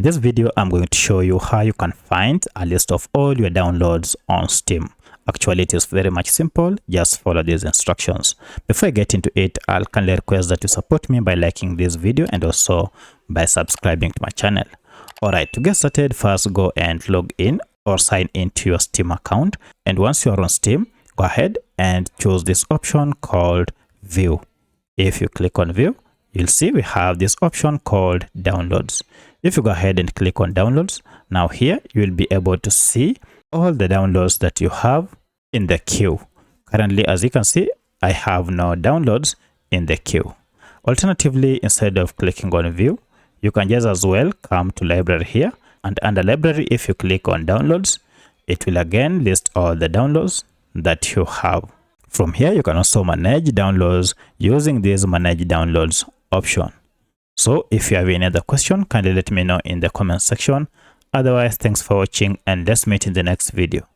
this video, I'm going to show you how you can find a list of all your downloads on Steam. Actually, it is very much simple. Just follow these instructions. Before I get into it, I'll kindly request that you support me by liking this video and also by subscribing to my channel. Alright, to get started, first go and log in or sign into your Steam account. And once you are on Steam, go ahead and choose this option called View. If you click on View, you'll see we have this option called Downloads. If you go ahead and click on Downloads, now here you will be able to see all the downloads that you have in the queue. Currently, as you can see, I have no downloads in the queue. Alternatively, instead of clicking on View, you can just as well come to Library here, and under Library, if you click on Downloads, it will again list all the downloads that you have. From here, you can also manage downloads using this Manage Downloads option. So if you have any other question, kindly let me know in the comment section. Otherwise, thanks for watching and let's meet in the next video.